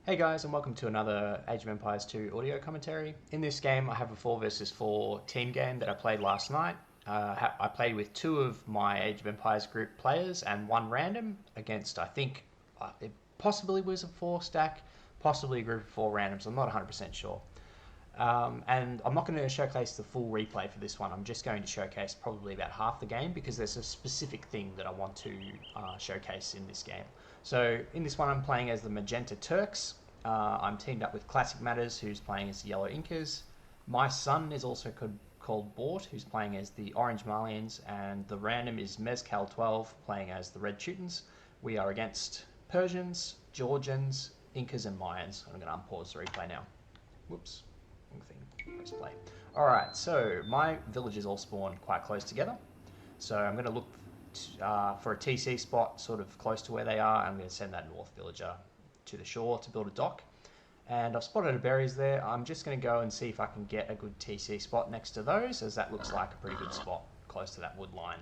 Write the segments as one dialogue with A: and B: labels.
A: Hey guys, and welcome to another Age of Empires 2 audio commentary. In this game, I have a 4 versus 4 team game that I played last night. I played with two of my Age of Empires group players and one random against, I think, it possibly was a 4 stack, possibly a group of 4 randoms. I'm not 100% sure. And I'm not going to showcase the full replay for this one. I'm just going to showcase probably about half the game because there's a specific thing that I want to showcase in this game. So in this one, I'm playing as the Magenta Turks. I'm teamed up with Classic Matters, who's playing as the Yellow Incas. My son is also called Bort, who's playing as the Orange Malians, and the random is Mezcal12, playing as the Red Teutons. We are against Persians, Georgians, Incas, and Mayans. I'm going to unpause the replay now. Whoops. Thing. Press play. Alright, so my villages all spawn quite close together. So I'm going to look for a TC spot sort of close to where they are. I'm going to send that North villager to the shore to build a dock. And I've spotted a berries there. I'm just going to go and see if I can get a good TC spot next to those, as that looks like a pretty good spot close to that wood line.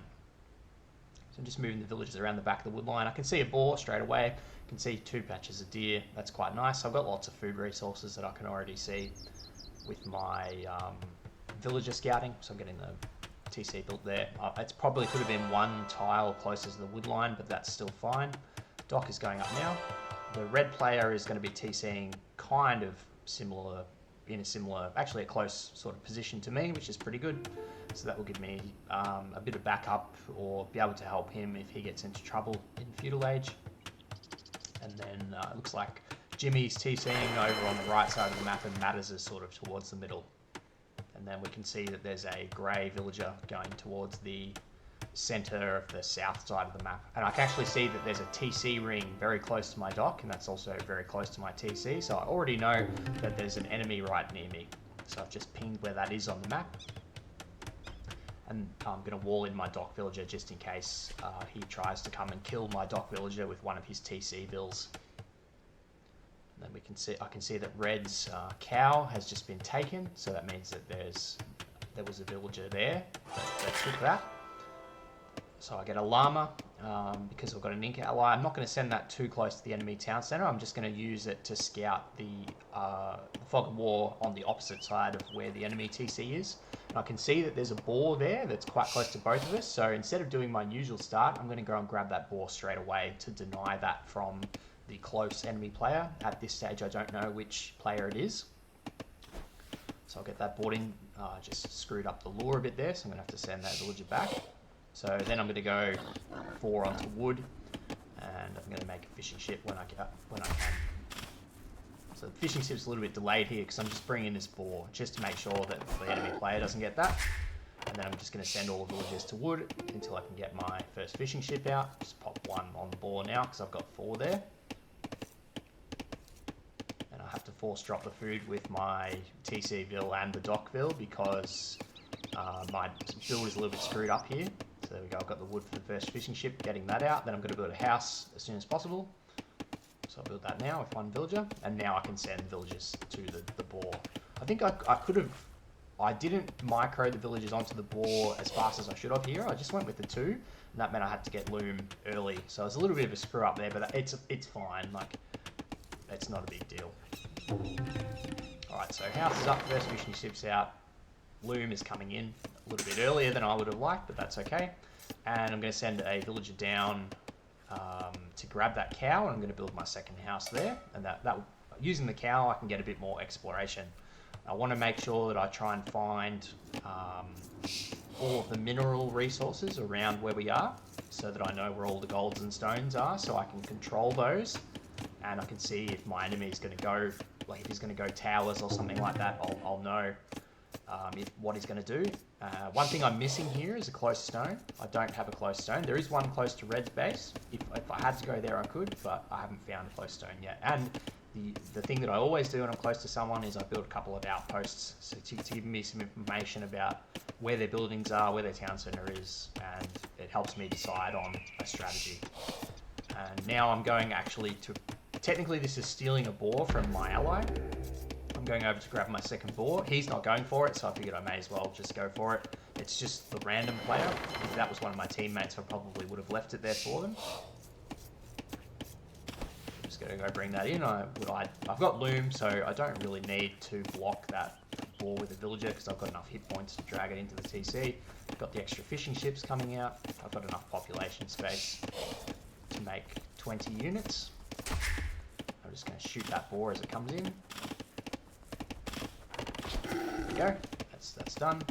A: So I'm just moving the villages around the back of the wood line. I can see a boar straight away. I can see 2 patches of deer. That's quite nice. I've got lots of food resources that I can already see with my villager scouting. So I'm getting the TC built there. It's probably could have been one tile closest to the wood line, but that's still fine. Dock is going up now. The red player is going to be TCing kind of similar, actually a close sort of position to me, which is pretty good. So that will give me a bit of backup or be able to help him if he gets into trouble in feudal age. And then it looks like Jimmy's TCing over on the right side of the map and Matters is sort of towards the middle. And then we can see that there's a grey villager going towards the centre of the south side of the map. And I can actually see that there's a TC ring very close to my dock, and that's also very close to my TC. So I already know that there's an enemy right near me. So I've just pinged where that is on the map. And I'm going to wall in my dock villager just in case he tries to come and kill my dock villager with one of his TC bills. And then I can see that Red's cow has just been taken, so that means that there was a villager there that took that. So I get a llama because I've got an Inca ally. I'm not going to send that too close to the enemy town centre. I'm just going to use it to scout the fog of war on the opposite side of where the enemy TC is. And I can see that there's a boar there that's quite close to both of us. So instead of doing my usual start, I'm going to go and grab that boar straight away to deny that from the close enemy player. At this stage, I don't know which player it is. So I'll get that board in. Just screwed up the lure a bit there, so I'm going to have to send that villager back. So then I'm going to go 4 onto wood, and I'm going to make a fishing ship when I can. So the fishing ship's a little bit delayed here because I'm just bringing in this boar just to make sure that the enemy player doesn't get that. And then I'm just going to send all the villagers to wood until I can get my first fishing ship out. Just pop 1 on the boar now because I've got 4 there. And I have to force drop the food with my TC bill and the dock bill because my build is a little bit screwed up here. So there we go, I've got the wood for the first fishing ship, getting that out. Then I'm going to build a house as soon as possible. So I'll build that now with 1 villager. And now I can send villagers to the boar. I think I could have... I didn't micro the villagers onto the boar as fast as I should have here. I just went with the 2. And that meant I had to get loom early. So it's a little bit of a screw up there, but it's fine. Like, it's not a big deal. Alright, so house is up, first fishing ship's out. Loom is coming in a little bit earlier than I would have liked, but that's okay. And I'm going to send a villager down to grab that cow, and I'm going to build my second house there. And that using the cow, I can get a bit more exploration. I want to make sure that I try and find all of the mineral resources around where we are, so that I know where all the golds and stones are, so I can control those. And I can see if my enemy is going to go, like if he's going to go towers or something like that, I'll know what he's going to do. One thing I'm missing here is a close stone. I don't have a close stone. There is one close to Red's base. If I had to go there, I could, but I haven't found a close stone yet. And the thing that I always do when I'm close to someone is I build a couple of outposts so to give me some information about where their buildings are, where their town centre is, and it helps me decide on a strategy. And now I'm going actually to... Technically, this is stealing a boar from my ally. I'm going over to grab my second boar. He's not going for it, so I figured I may as well just go for it. It's just the random player. If that was one of my teammates, I probably would have left it there for them. going to go bring that in. I've got loom, so I don't really need to block that boar with a villager because I've got enough hit points to drag it into the TC. I've got the extra fishing ships coming out. I've got enough population space to make 20 units. I'm just going to shoot that boar as it comes in. There we go. That's done.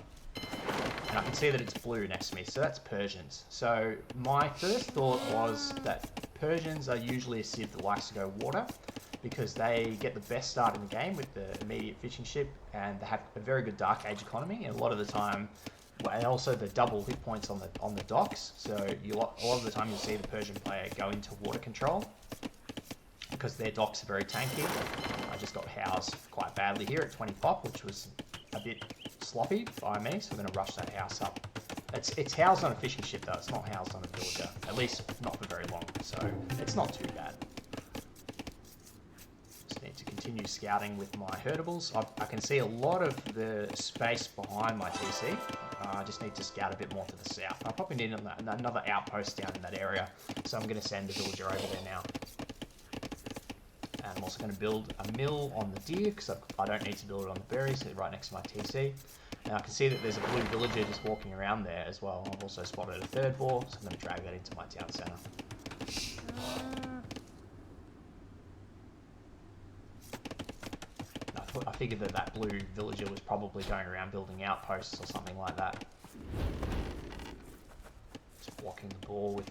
A: And I can see that it's blue next to me, so that's Persians. So my first thought was that Persians are usually a civ that likes to go water because they get the best start in the game with the immediate fishing ship, and they have a very good Dark Age economy, and a lot of the time, and also the double hit points on the docks. So a lot of the time you'll see the Persian player go into water control because their docks are very tanky. I just got housed quite badly here at 20 pop, which was a bit sloppy by me, so I'm going to rush that house up. It's housed on a fishing ship though, it's not housed on a villager, at least not for very long, so it's not too bad. Just need to continue scouting with my herdables. I can see a lot of the space behind my TC. I just need to scout a bit more to the south. I probably need another outpost down in that area, so I'm going to send a villager over there now. And I'm also going to build a mill on the deer because I don't need to build it on the berries, so they're right next to my TC. And I can see that there's a blue villager just walking around there as well. I've also spotted a third boar, so I'm going to drag that into my town centre. I figured that blue villager was probably going around building outposts or something like that. Just blocking the boar with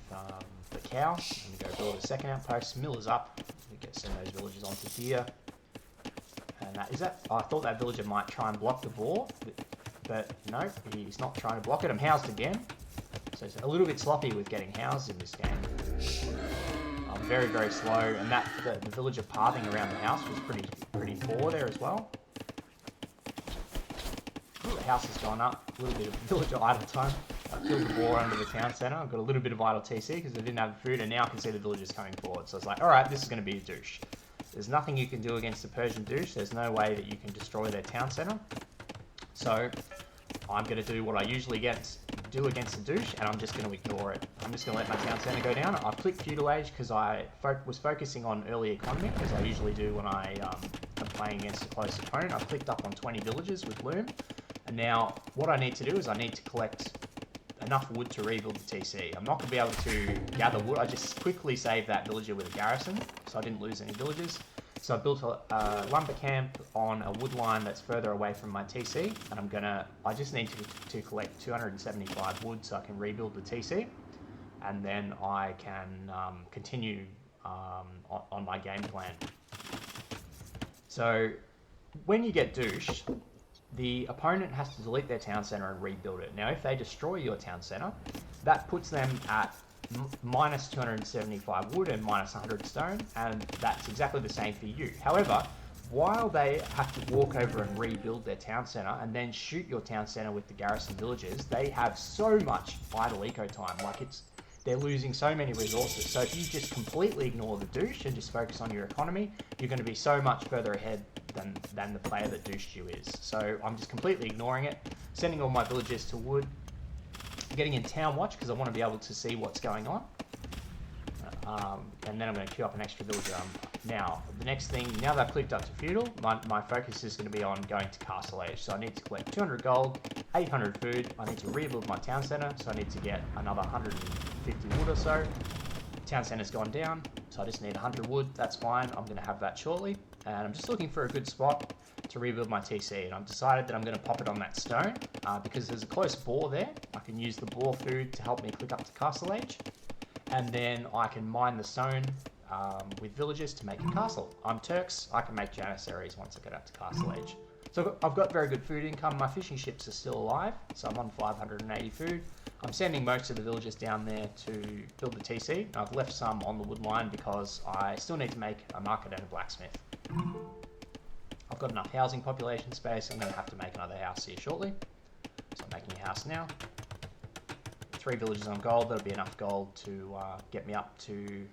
A: the cow. I'm going to go build a second outpost. Mill is up. We get send those villagers onto deer. And I thought that villager might try and block the boar, but no, he's not trying to block it. I'm housed again. So it's a little bit sloppy with getting housed in this game. I'm very, very slow, and the villager pathing around the house was pretty poor there as well. Ooh, the house has gone up. A little bit of villager idle time. I killed the boar under the town centre. I've got a little bit of idle TC because I didn't have food, and now I can see the villagers coming forward. So it's like, alright, this is going to be a douche. There's nothing you can do against the Persian douche. There's no way that you can destroy their town centre. So I'm going to do what I usually do against the douche, and I'm just going to ignore it. I'm just going to let my town centre go down. I've clicked feudal age because I was focusing on early economy, as I usually do when I am playing against a close opponent. I've clicked up on 20 villagers with loom, and now what I need to do is I need to collect enough wood to rebuild the TC. I'm not going to be able to gather wood. I just quickly saved that villager with a garrison, so I didn't lose any villagers. So I built a lumber camp on a wood line that's further away from my TC, and I just need to collect 275 wood so I can rebuild the TC, and then I can continue on my game plan. So when you get douche, the opponent has to delete their town centre and rebuild it. Now, if they destroy your town centre, that puts them at minus 275 wood and minus 100 stone, and that's exactly the same for you. However, while they have to walk over and rebuild their town centre and then shoot your town centre with the garrison villagers, they have so much idle eco time. They're losing so many resources. So if you just completely ignore the douche and just focus on your economy, you're going to be so much further ahead than the player that douched you is. So I'm just completely ignoring it, sending all my villagers to wood, getting in town watch because I want to be able to see what's going on. And then I'm going to queue up an extra villager. Now, the next thing, now that I've clicked up to feudal, my focus is going to be on going to castle age. So I need to collect 200 gold, 800 food. I need to rebuild my town centre, so I need to get another 150 wood or so. Town centre's gone down, so I just need 100 wood. That's fine. I'm going to have that shortly. And I'm just looking for a good spot to rebuild my TC, and I've decided that I'm going to pop it on that stone because there's a close boar there. I can use the boar food to help me click up to castle age, and then I can mine the stone with villagers to make a castle. I'm Turks, I can make janissaries once I get up to castle age. So I've got very good food income. My fishing ships are still alive, so I'm on 580 food. I'm sending most of the villagers down there to build the TC. I've left some on the wood line because I still need to make a market and a blacksmith. I've got enough housing population space. I'm going to have to make another house here shortly. So I'm making a house now. 3 villagers on gold. That'll be enough gold to get me up to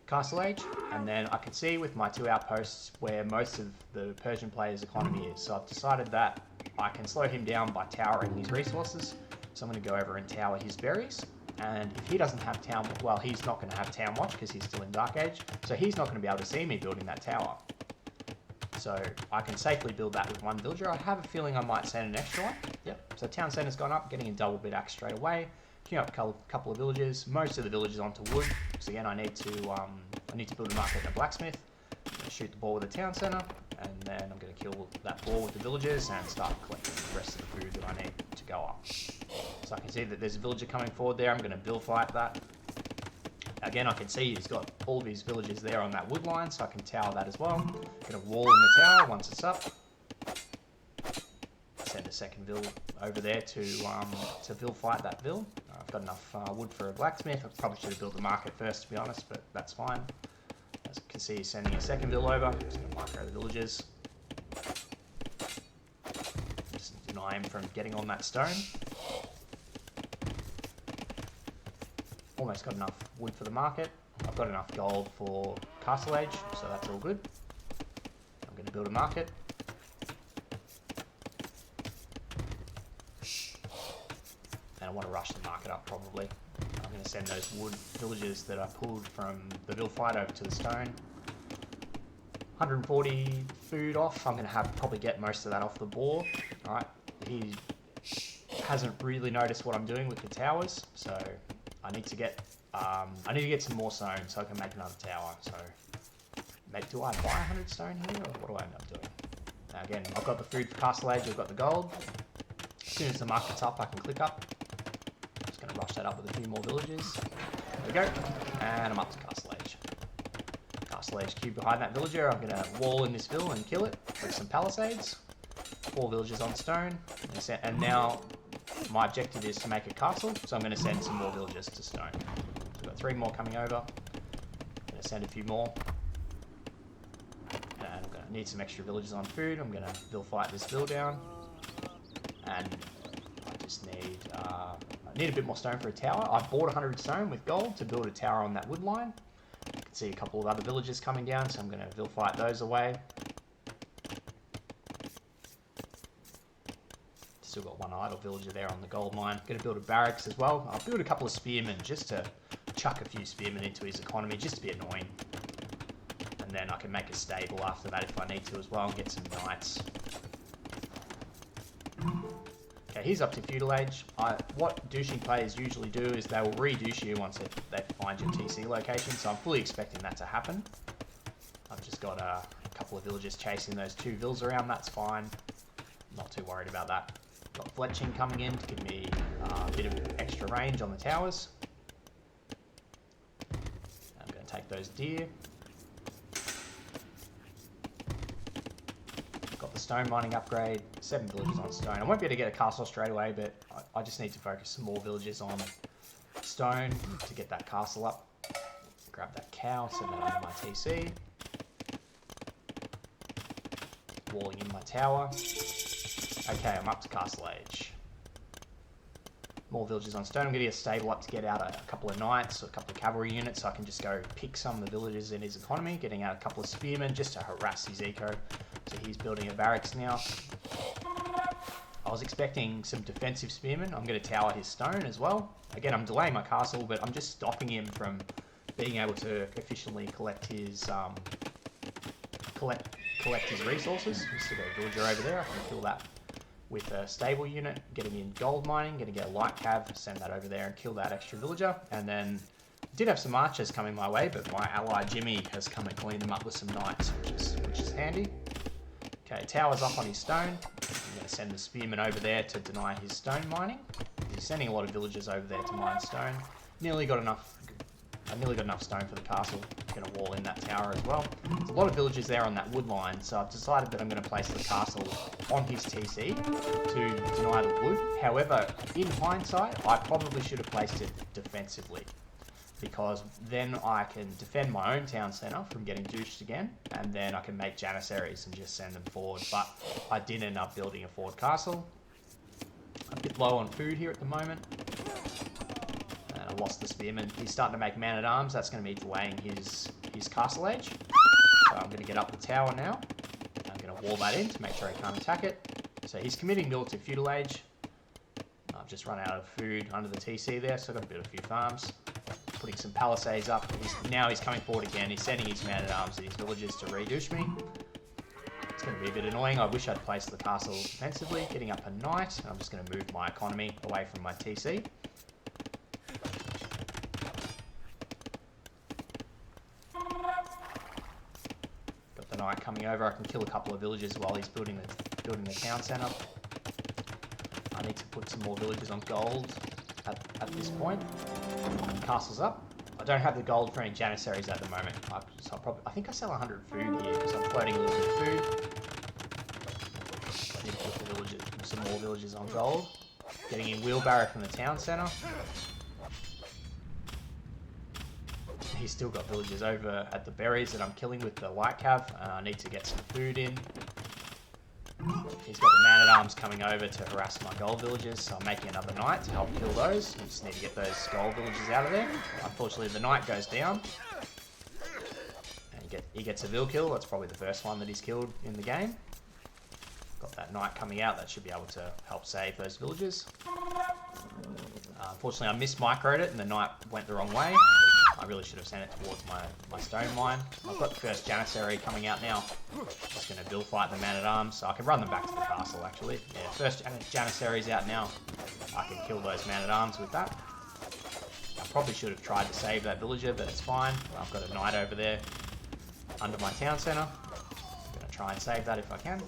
A: castle age. And then I can see with my 2 outposts where most of the Persian player's economy is. So I've decided that I can slow him down by towering his resources. So I'm going to go over and tower his berries. And if he doesn't have town, well, he's not going to have town watch because he's still in Dark Age. So he's not going to be able to see me building that tower. So I can safely build that with one villager. I have a feeling I might send an extra one. Yep. So town center's gone up, getting a double bit axe straight away. Queuing up a couple of villages. Most of the villages onto wood. So again, I need to build a market and a blacksmith. I'm going to shoot the ball with the town center, and then I'm going to kill that ball with the villagers and start collecting the rest of the food that I need to go up. So I can see that there's a villager coming forward there. I'm going to bill fight that. Again, I can see he's got all of his villagers there on that wood line, so I can tower that as well. Get a wall in the tower once it's up. Send a second vill over there to vill fight that vill. I've got enough wood for a blacksmith. I probably should have built the market first, to be honest, but that's fine. As you can see, he's sending a second vill over. Just going to micro the villagers. Just deny him from getting on that stone. Almost got enough wood for the market. I've got enough gold for Castle Age, so that's all good. I'm going to build a market. And I want to rush the market up probably. I'm going to send those wood villages that I pulled from the vill fight over to the stone. 140 food off. I'm going to probably get most of that off the boar. Alright, he hasn't really noticed what I'm doing with the towers, so I need to get some more stone so I can make another tower. So, do I buy 100 stone here, or what do I end up doing? Now again, I've got the food for Castle Age, I've got the gold. As soon as the market's up, I can click up. Just going to rush that up with a few more villages. There we go, and I'm up to Castle Age. Castle Age queue behind that villager. I'm going to wall in this vill and kill it with some palisades. 4 villagers on stone, and now my objective is to make a castle, so I'm going to send some more villagers to stone. So we've got 3 more coming over. I'm going to send a few more. And I'm going to need some extra villagers on food. I'm going to vill fight this vill down. And I just need a bit more stone for a tower. I bought 100 stone with gold to build a tower on that wood line. You can see a couple of other villagers coming down, so I'm going to vill fight those away. Still got one idle villager there on the gold mine. Going to build a barracks as well. I'll build a couple of spearmen just to chuck a few spearmen into his economy, just to be annoying. And then I can make a stable after that if I need to as well, and get some knights. Okay, he's up to feudal age. What douching players usually do is they will re-douche you once they find your TC location, so I'm fully expecting that to happen. I've just got a couple of villagers chasing those 2 vills around, that's fine. Not too worried about that. Got fletching coming in to give me a bit of extra range on the towers. I'm going to take those deer. Got the stone mining upgrade, 7 villages on stone. I won't be able to get a castle straight away, but I just need to focus some more villages on stone to get that castle up. Grab that cow, send that under my TC. Walling in my tower. Okay, I'm up to Castle Age. More villagers on stone. I'm going to get a stable up to get out a couple of knights or a couple of cavalry units, so I can just go pick some of the villagers in his economy, getting out a couple of spearmen just to harass his eco. So he's building a barracks now. I was expecting some defensive spearmen. I'm going to tower his stone as well. Again, I'm delaying my castle, but I'm just stopping him from being able to efficiently collect his resources. There's still got a villager over there. I can fill that with a stable unit, getting in gold mining, going to get a light cav, send that over there and kill that extra villager. And then did have some archers coming my way, but my ally Jimmy has come and cleaned them up with some knights, which is handy. Okay, tower's up on his stone. I'm going to send the spearman over there to deny his stone mining. He's sending a lot of villagers over there to mine stone. I nearly got enough stone for the castle. I'm going to wall in that tower as well. There's a lot of villagers there on that wood line, so I've decided that I'm going to place the castle on his TC to deny the wood. However, in hindsight, I probably should have placed it defensively, because then I can defend my own town centre from getting douched again, and then I can make janissaries and just send them forward. But I did end up building a forward castle. I'm a bit low on food here at the moment. I lost the spearman. He's starting to make man-at-arms. That's going to be delaying his castle age. So I'm going to get up the tower now. I'm going to wall that in to make sure he can't attack it. So he's committing mill to feudal age. I'm I've just run out of food under the TC there, so I've got to build a few farms. Putting some palisades up. Now he's coming forward again. He's sending his man-at-arms and his villagers to redouche me. It's going to be a bit annoying. I wish I'd placed the castle defensively, getting up a knight. I'm just going to move my economy away from my TC. Got the knight coming over. I can kill a couple of villagers while he's building the town centre. I need to put some more villagers on gold at this point. Castle's up. I don't have the gold for any Janissaries at the moment. I think I sell 100 food here because I'm floating a little bit of food. I need to put some more villagers on gold. Getting in wheelbarrow from the town centre. He's still got villagers over at the berries that I'm killing with the light cav. I need to get some food in. He's got the man-at-arms coming over to harass my gold villagers, so I'm making another knight to help kill those. We just need to get those gold villagers out of there. Unfortunately, the knight goes down. And he gets a vill kill. That's probably the first one that he's killed in the game. Got that knight coming out. That should be able to help save those villagers. Unfortunately, I mismicroed it and the knight went the wrong way. I really should have sent it towards my stone mine. I've got the first Janissary coming out now. Just going to bill fight the man-at-arms, so I can run them back to the castle, actually. Yeah, first Janissary's out now. I can kill those man-at-arms with that. I probably should have tried to save that villager, but it's fine. I've got a knight over there under my town centre. I'm going to try and save that if I can.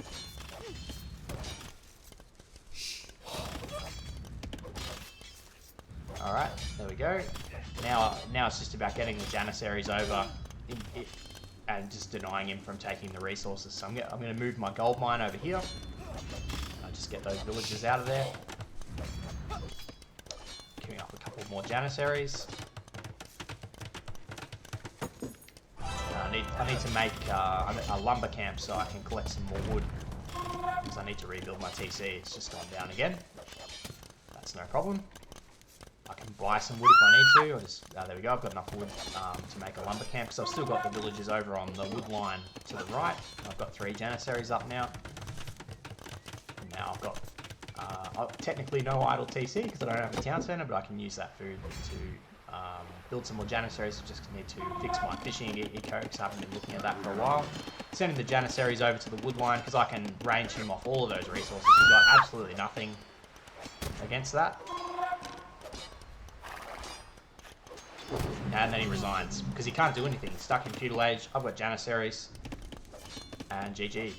A: Alright, there we go. Now it's just about getting the Janissaries over and just denying him from taking the resources. So I'm going to move my gold mine over here. I'll just get those villagers out of there. Queuing up a couple more Janissaries. I need to make a lumber camp so I can collect some more wood. Because I need to rebuild my TC. It's just gone down again. That's no problem. I can buy some wood if I need to. There we go, I've got enough wood to make a lumber camp because I've still got the villagers over on the wood line to the right. I've got 3 Janissaries up now. And now I've got technically no idle TC because I don't have a town centre, but I can use that food to build some more Janissaries. I just need to fix my fishing eco because I haven't been looking at that for a while. Sending the Janissaries over to the wood line because I can range him off all of those resources. He's got absolutely nothing against that. And then he resigns because he can't do anything. He's stuck in feudal age. I've got Janissaries and GG.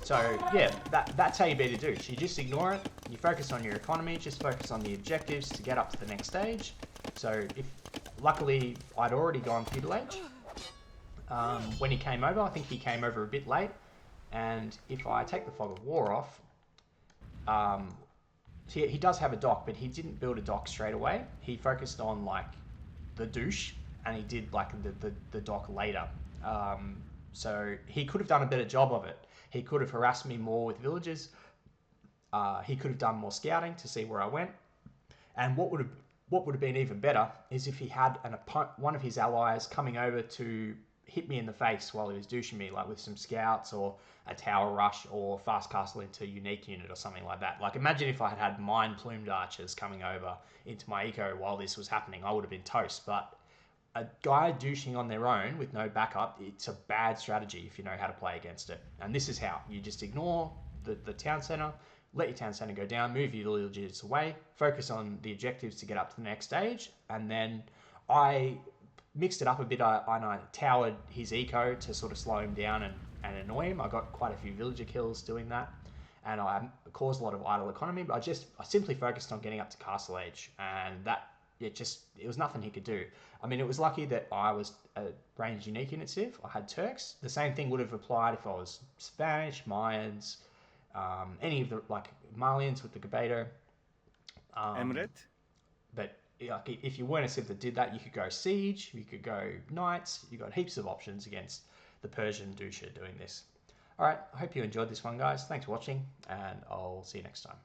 A: So yeah, that's how you beat a douche. You just ignore it. You focus on your economy. Just focus on the objectives to get up to the next stage. So luckily I'd already gone feudal age when he came over. I think he came over a bit late. And if I take the fog of war off, he does have a dock, but he didn't build a dock straight away. He focused on like the douche, and he did like the dock later. So he could have done a better job of it. He could have harassed me more with villagers. He could have done more scouting to see where I went. And what would have been even better is if he had one of his allies coming over to hit me in the face while he was douching me, like with some scouts or a tower rush or fast castle into unique unit or something like that. Like imagine if I had mine plumed archers coming over into my eco while this was happening, I would have been toast. But a guy douching on their own with no backup, it's a bad strategy if you know how to play against it. And this is how. You just ignore the town centre, let your town centre go down, move your villagers away, focus on the objectives to get up to the next stage, and then I mixed it up a bit. I towered his eco to sort of slow him down and annoy him. I got quite a few villager kills doing that, and I caused a lot of idle economy, but I simply focused on getting up to castle age, and it was nothing he could do. I mean, it was lucky that I was a ranged unique unit civ. I had Turks. The same thing would have applied if I was Spanish, Mayans, any of the like Malians with the Gabeto.
B: Emret?
A: But like, if you weren't a civ that did that, you could go siege, you could go knights. You got heaps of options against the Persian Douche doing this. All right, I hope you enjoyed this one, guys. Thanks for watching, and I'll see you next time.